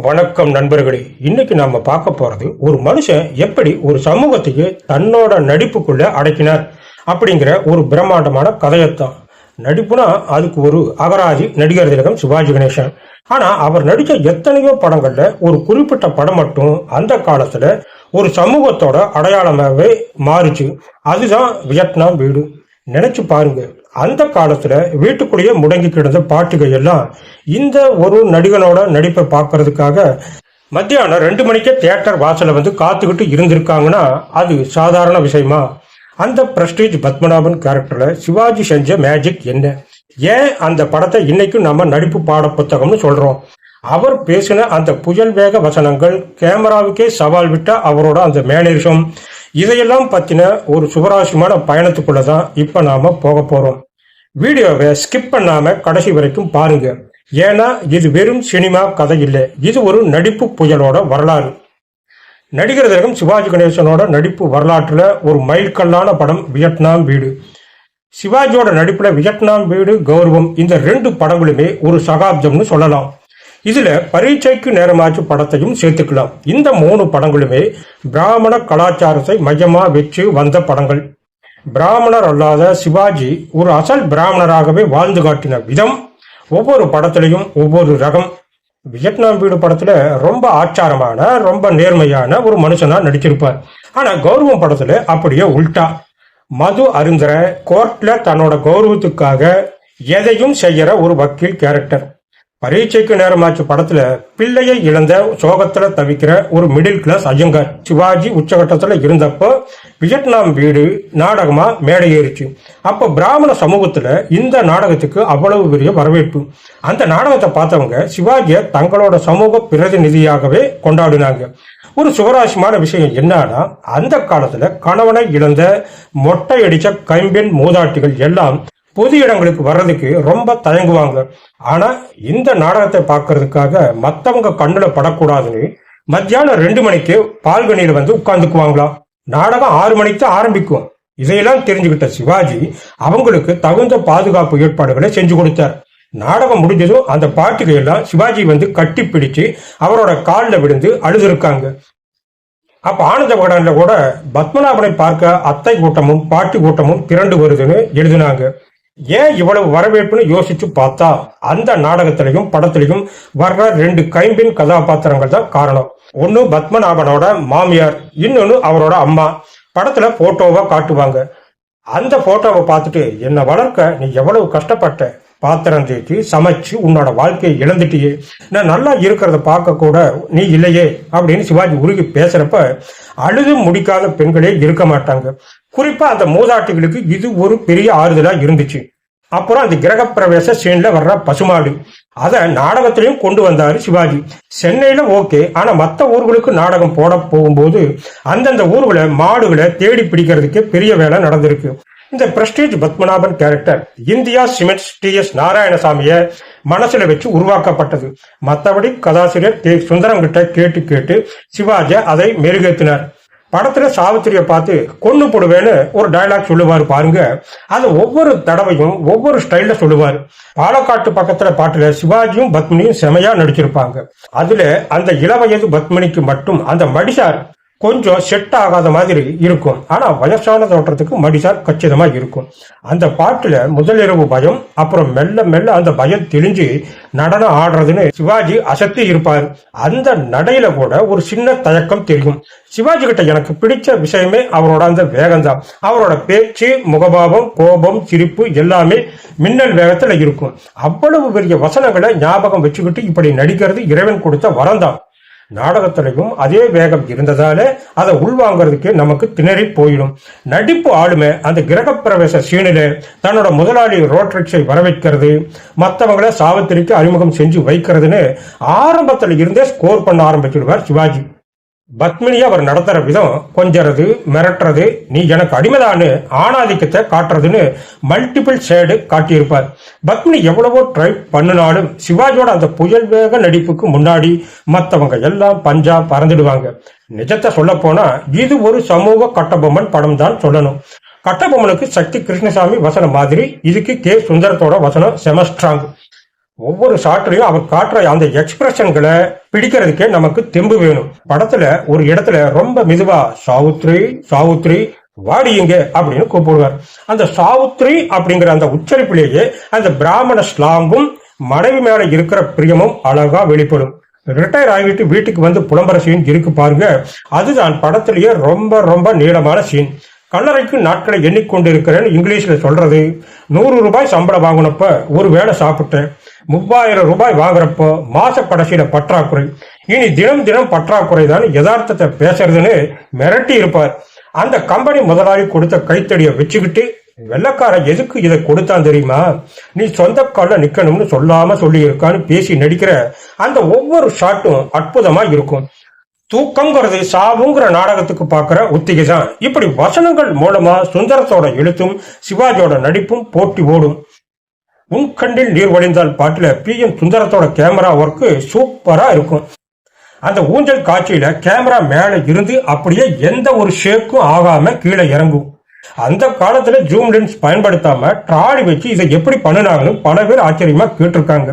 வணக்கம் நண்பர்களே. இன்னைக்கு நாம பார்க்க போறது ஒரு மனுஷன் எப்படி ஒரு சமூகத்துக்கு தன்னோட நடிப்புக்குள்ள அடக்கினார் அப்படிங்கிற ஒரு பிரம்மாண்டமான கதையத்தான். நடிப்புனா அதுக்கு ஒரு அகராதி நடிகர் திலகம் சிவாஜி கணேசன். ஆனா அவர் நடிச்ச எத்தனையோ படங்கள்ல ஒரு குறிப்பிட்ட படம் மட்டும் அந்த காலத்துல ஒரு சமூகத்தோட அடையாளமாவே மாறுச்சு. அதுதான் வியட்நாம் வீடு. நினைச்சு பாருங்க, அந்த காலத்துல வீட்டுக்குள்ளேயே முடங்கி கிடந்த பாட்டுகள் எல்லாம் இந்த ஒரு நடிகனோட நடிப்பை பார்க்கறதுக்காக மத்தியானம் 2 மணிக்கே தியேட்டர் வாசல வந்து காத்துக்கிட்டு இருந்திருக்காங்கன்னா அது சாதாரண விஷயமா? அந்த பிரஸ்டீஜ் பத்மநாபன் கேரக்டர்ல சிவாஜி செஞ்ச மேஜிக் என்ன? ஏன் அந்த படத்தை இன்னைக்கும் நம்ம நடிப்பு பாட புத்தகம்னு சொல்றோம்? அவர் பேசின அந்த புயல் வேக வசனங்கள், கேமராவுக்கே சவால் விட்ட அவரோட அந்த மேனரிசம், இதையெல்லாம் பத்தின ஒரு சுவராசியமான பயணத்துக்குள்ளதான் இப்ப நாம போக போறோம். வீடியோவை ஸ்கிப் பண்ணாம கடைசி வரைக்கும் பாருங்க. ஏன்னா இது வெறும் சினிமா கதை இல்லை, இது ஒரு நடிப்பு புயலோட வரலாறு. நடிகர் திலகம் சிவாஜி கணேசனோட நடிப்பு வரலாற்றுல ஒரு மைல்கல்லான படம் வியட்நாம் வீடு. சிவாஜியோட நடிப்புல வியட்நாம் வீடு, கௌரவம், இந்த 2 படங்களுமே ஒரு சகாப்தம்னு சொல்லலாம். இதுல பரீட்சைக்கு நேரமாச்சு படத்தையும் சேர்த்துக்கலாம். இந்த 3 படங்களுமே பிராமண கலாச்சாரத்தை மையமா வச்சு வந்த படங்கள். பிராமணர் அல்லாத சிவாஜி ஒரு அசல் பிராமணராகவே வாழ்ந்து காட்டின விதம் ஒவ்வொரு படத்திலையும் ஒவ்வொரு ரகம். வியட்நாம் வீடு படத்துல ரொம்ப ஆச்சாரமான, ரொம்ப நேர்மையான ஒரு மனுஷனா நடிச்சிருப்பார். ஆனா கௌரவம் படத்துல அப்படியே உல்டா, மது அருந்தர, கோர்ட்ல தன்னோட கௌரவத்துக்காக எதையும் செய்யற ஒரு வக்கீல் கேரக்டர். பரீட்சைக்கு நேரமாச்சு படத்துல பிள்ளையை இழந்த சோகத்துல தவிக்கிற ஒரு மிடில் கிளாஸ் ஐயங்கார். சிவாஜி உச்சகட்டத்துல இருந்தப்போ வியட்நாம் வீடு நாடகமா மேடை ஏறிச்சு. அப்ப பிராமண சமூகத்துல இந்த நாடகத்துக்கு அவ்வளவு பெரிய வரவேற்பு. அந்த நாடகத்தை பார்த்தவங்க சிவாஜியை தங்களோட சமூக பிரதிநிதியாகவே கொண்டாடினாங்க. ஒரு சுவராசியமான விஷயம் என்னன்னா, அந்த காலத்துல கணவனை இழந்த மொட்டை அடிச்ச கைம்பெண் மூதாட்டிகள் எல்லாம் பொது இடங்களுக்கு வர்றதுக்கு ரொம்ப தயங்குவாங்க. ஆனா இந்த நாடகத்தை பார்க்கறதுக்காக மத்தவங்க கண்ணுல படக்கூடாதுன்னு மத்தியானம் 2 மணிக்கு பால்கனியில வந்து உட்கார்ந்துக்குவாங்களாம். நாடகம் 6 மணிக்கு தான் ஆரம்பிக்கும். இதையெல்லாம் தெரிஞ்சுக்கிட்ட சிவாஜி அவங்களுக்கு தகுந்த பாதுகாப்பு ஏற்பாடுகளை செஞ்சு கொடுத்தார். நாடகம் முடிஞ்சதும் அந்த பாட்டுகள் எல்லாம் சிவாஜி வந்து கட்டி பிடிச்சு அவரோட காலில் விழுந்து அழுதுருக்காங்க. அப்ப ஆனந்த விகடன்ல கூட பத்மநாபனை பார்க்க அத்தை கூட்டமும் பாட்டி கூட்டமும் திரண்டு வருதுன்னு எழுதினாங்க. ஏன் இவ்வளவு வரவேற்புன்னு யோசிச்சு பார்த்தா அந்த நாடகத்திலையும் படத்திலையும் வர்ற 2 கைம்பெண் கதாபாத்திரங்கள் தான் காரணம். ஒன்னு பத்மநாபனோட மாமியார், இன்னொன்னு அவரோட அம்மா. படத்துல போட்டோவா காட்டுவாங்க. அந்த போட்டோவை பார்த்துட்டு, என்னை வளர்க்க நீ எவ்வளவு கஷ்டப்பட்ட, பாத்திரம் தேய்ச்சி சமைச்சு உன்னோட வாழ்க்கையை இழந்துட்டியே, நான் நல்லா இருக்கிறத பார்க்க கூட நீ இல்லையே அப்படின்னு சிவாஜி உருகி பேசுறப்ப அழுது முடிக்காத பெண்களே இருக்க மாட்டாங்க. குறிப்பா அந்த மூதாட்டிகளுக்கு இது ஒரு பெரிய ஆறுதலா இருந்துச்சு. அப்புறம் அந்த கிரகப்பிரவேச சீன்ல வர்ற பசுமாடு, அத நாடகத்திலையும் கொண்டு வந்தாரு சிவாஜி. சென்னையில ஓகே, ஆனா மத்த ஊர்களுக்கு நாடகம் போட போகும்போது அந்தந்த ஊர்களை மாடுகளை தேடி பிடிக்கிறதுக்கு பெரிய வேலை நடந்திருக்கு. இந்த prestige Padmanabhan character India cements TS நாராயணசாமிய மனசுல வச்சு உருவாக்கப்பட்டது. மற்றபடி கதாசிரியர் K. சுந்தரம் கிட்ட கேட்டு கேட்டு சிவாஜி அதை மெருகேற்றினார். படத்துல சாவித்திரியை பார்த்து கொண்டு போடுவேன்னு ஒரு டயலாக் சொல்லுவாரு பாருங்க. அது ஒவ்வொரு தடவையும் ஒவ்வொரு ஸ்டைல்ல சொல்லுவாரு. பாலக்காட்டு பக்கத்துல பாட்டுல சிவாஜியும் பத்மினியும் செமையா நடிச்சிருப்பாங்க. அதுல அந்த இளவயது பத்மினிக்கு மட்டும் அந்த மடிசார் கொஞ்சம் செட் ஆகாத மாதிரி இருக்கும். ஆனா வயசான தோற்றத்துக்கு மடிசார் கச்சிதமா இருக்கும். அந்த பாட்டுல முதலிரவு பயம், அப்புறம் மெல்ல மெல்ல அந்த பயம் தெளிஞ்சு நடனம் ஆடுறதுன்னு சிவாஜி அசத்தி இருப்பார். அந்த நடையில கூட ஒரு சின்ன தயக்கம் தெரியும். சிவாஜி கிட்ட எனக்கு பிடிச்ச விஷயமே அவரோட அந்த வேகம்தான். அவரோட பேச்சு, முகபாவம், கோபம், சிரிப்பு எல்லாமே மின்னல் வேகத்துல இருக்கும். அவ்வளவு பெரிய வசனங்களை ஞாபகம் வச்சுக்கிட்டு இப்படி நடிக்கிறது இறைவன் கொடுத்த வரம்தான். நாடகத்திலையும் அதே வேகம் இருந்ததால அதை உள்வாங்கிறதுக்கு நமக்கு திணறி போயிடும். நடிப்பு ஆளுமை அந்த கிரகப்பிரவேச சீனில தன்னோட முதலாளி ரோட்ரிக்ஸை வரவேற்கிறது, மற்றவங்களை சாவித்திரிக்கு அறிமுகம் செஞ்சு வைக்கிறதுன்னு ஆரம்பத்துல இருந்தே ஸ்கோர் பண்ண ஆரம்பிச்சிடுவார் சிவாஜி. பத்மினி அவர் நடத்துற விதம் கொஞ்சறது, மிரட்டுறது, நீ எனக்கு அடிமைதான்னு ஆணாதிக்கத்தை காட்டுறதுன்னு மல்டிபிள் ஷேடு காட்டியிருப்பார். பத்மினி எவ்வளவோ ட்ரை பண்ணினாலும் சிவாஜியோட அந்த புயல் வேக நடிப்புக்கு முன்னாடி மற்றவங்க எல்லாம் பஞ்சா பறந்துடுவாங்க. நிஜத்தை சொல்ல போனா இது ஒரு சமூக கட்டபொம்மன் படம் தான் சொல்லணும். கட்டபொம்மனுக்கு சக்தி கிருஷ்ணசாமி வசனம் மாதிரி இதுக்கு K. சுந்தரத்தோட வசனம் செம ஸ்ட்ராங். ஒவ்வொரு ஷாட்லயும் அவர் காட்டுற அந்த எக்ஸ்பிரஷன்களை பிடிக்கிறதுக்கே நமக்கு தெம்பு வேணும். படத்துல ஒரு இடத்துல ரொம்ப மெதுவா சாவுத்ரி சாவுத்ரி வாடியுங்க அப்படின்னு கூப்பிடுவார். அந்த சாவுத்ரி அப்படிங்கிற அந்த உச்சரிப்பிலேயே அந்த பிராமண ஸ்லாங்கும் மனைவி மேல இருக்கிற பிரியமும் அழகா வெளிப்படும். ரிட்டையர் ஆகிட்டு வீட்டுக்கு வந்து புலம்புற சீன் இருக்கு பாருங்க, அதுதான் படத்திலேயே ரொம்ப ரொம்ப நீளமான சீன். கல்லறைக்கு நாட்களை எண்ணிக்கொண்டிருக்கிறேன்னு இங்கிலீஷ்ல சொல்றது. 100 ரூபாய் சம்பளம் வாங்கினப்ப ஒரு வேளை சாப்பிட்டேன். 3000 ரூபாய் வாங்குறப்போ மாச கடைசியில பற்றாக்குறை. இனி தினம் தினம் பற்றாக்குறை தான் யதார்த்தத்தை பேசுறதுன்னு மிரட்டி இருப்பார். அந்த கம்பெனி முதலாளி கொடுத்த கைத்தடியை வச்சுக்கிட்டு, வெள்ளக்கார எதுக்கு இதை கொடுத்தான் தெரியுமா, நீ சொந்த கால நிக்கணும்னு சொல்லாம சொல்லி இருக்கான்னு பேசி நடிக்கிற அந்த ஒவ்வொரு ஷாட்டும் அற்புதமா இருக்கும். தூக்கம்ங்கிறது சாவுங்கிற நாடகத்துக்கு பாக்குற ஒத்திகை தான். இப்படி வசனங்கள் மூலமா சுந்தரத்தோட எழுத்தும் சிவாஜியோட நடிப்பும் போட்டி ஓடும். உன் கண்ணில் நீர் வழிந்தால் பாட்டுல PM சுந்தரத்தோட கேமரா ஒர்க்கு சூப்பரா இருக்கும். அந்த ஊஞ்சல் காட்சியில கேமரா மேல இருந்து அப்படியே எந்த ஒரு ஷேக்கும் ஆகாம கீழே இறங்கும். அந்த காலத்துல ஜூம் லென்ஸ் பயன்படுத்தாம ட்ராலி வச்சு இதை எப்படி பண்ணினாங்கன்னு பல பேர் ஆச்சரியமா கேட்டிருக்காங்க.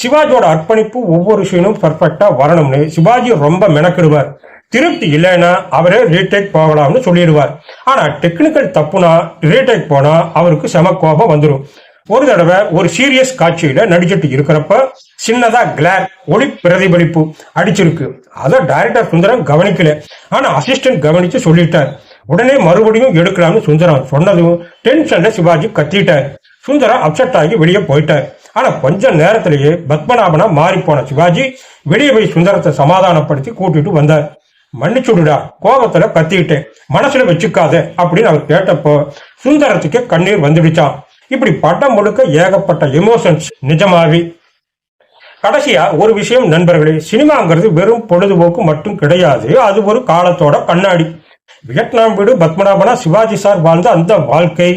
சிவாஜியோட அர்ப்பணிப்பு ஒவ்வொரு சீனும் பர்ஃபெக்டா வரணும்னு சிவாஜி ரொம்ப மெனக்கிடுவார். திருப்தி இல்லைன்னா அவரே ரீடேக் போகலாம்னு சொல்லிடுவார். ஆனா டெக்னிக்கல் தப்புனா ரீடேக் போனா அவருக்கு செம கோபம் வந்துடும். ஒரு தடவை ஒரு சீரியஸ் காட்சியில நடிச்சிட்டு இருக்கிறப்ப சின்னதா கிளார் ஒளி பிரதிபலிப்பு அடிச்சிருக்கு. அத டைரக்டர் சுந்தரம் கவனிக்கல. ஆனா அசிஸ்டன்ட் கவனிச்சு சொல்லிட்டார். உடனே மறுபடியும் எடுக்கலாம்னு சுந்தரம் சொன்னதும் டென்ஷன்ல சிவாஜி கத்திட்டார். சுந்தரம் அப்செட் ஆகி வெளியே போயிட்டார். ஆனா கொஞ்ச நேரத்திலேயே பத்மநாபனா மாறி போன சிவாஜி வெளியே போய் சுந்தரத்தை சமாதானப்படுத்தி கூட்டிட்டு வந்தார். மன்னிச்சுடுடா, கோபத்துல கத்திக்கிட்டேன், மனசுல வச்சுக்காத அப்படின்னு அவர் கேட்டப்போ சுந்தரத்துக்கு கண்ணீர் வந்துடுச்சான். இப்படி படம் முழுக்க ஏகப்பட்ட எமோஷன்ஸ் நிஜமாவே. கடைசியா ஒரு விஷயம் நண்பர்களே, சினிமாங்கிறது வெறும் பொழுதுபோக்கு மட்டும் கிடையாது, அது ஒரு காலத்தோட கண்ணாடி. வியட்நாம் வீடு பத்மநாபனா சிவாஜி சார் வாழ்ந்த அந்த வாழ்க்கை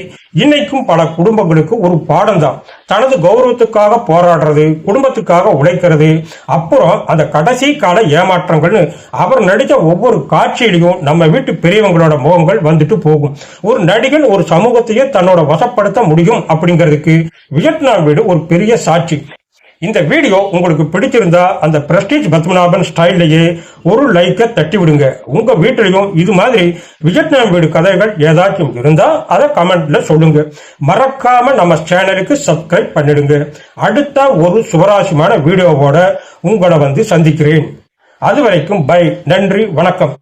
இன்னைக்கும் பல குடும்பங்களுக்கு ஒரு பாடம் தான். தனது கௌரவத்துக்காக போராடுறது, குடும்பத்துக்காக உழைக்கிறது, அப்புறம் அந்த கடைசி கால ஏமாற்றங்கள்னு அவர் நடித்த ஒவ்வொரு காட்சியிலையும் நம்ம வீட்டு பெரியவங்களோட முகங்கள் வந்துட்டு போகும். ஒரு நடிகன் ஒரு சமூகத்தையே தன்னோட வசப்படுத்த முடியும் அப்படிங்கிறதுக்கு வியட்நாம் வீடு ஒரு பெரிய சாட்சி. இந்த வீடியோ உங்களுக்கு பிடிச்சிருந்தா அந்த பிரஸ்டீஜ் பத்மநாபன் ஸ்டைல்லையே ஒரு லைக்கை தட்டி விடுங்க. உங்க வீட்டிலையும் இது மாதிரி வியட்நாம் வீடு கதைகள் ஏதாச்சும் இருந்தா அதை கமெண்ட்ல சொல்லுங்க. மறக்காம நம்ம சேனலுக்கு சப்ஸ்கிரைப் பண்ணிடுங்க. அடுத்த ஒரு சுவராசியமான வீடியோவோட உங்களை வந்து சந்திக்கிறேன். அது வரைக்கும் பை, நன்றி, வணக்கம்.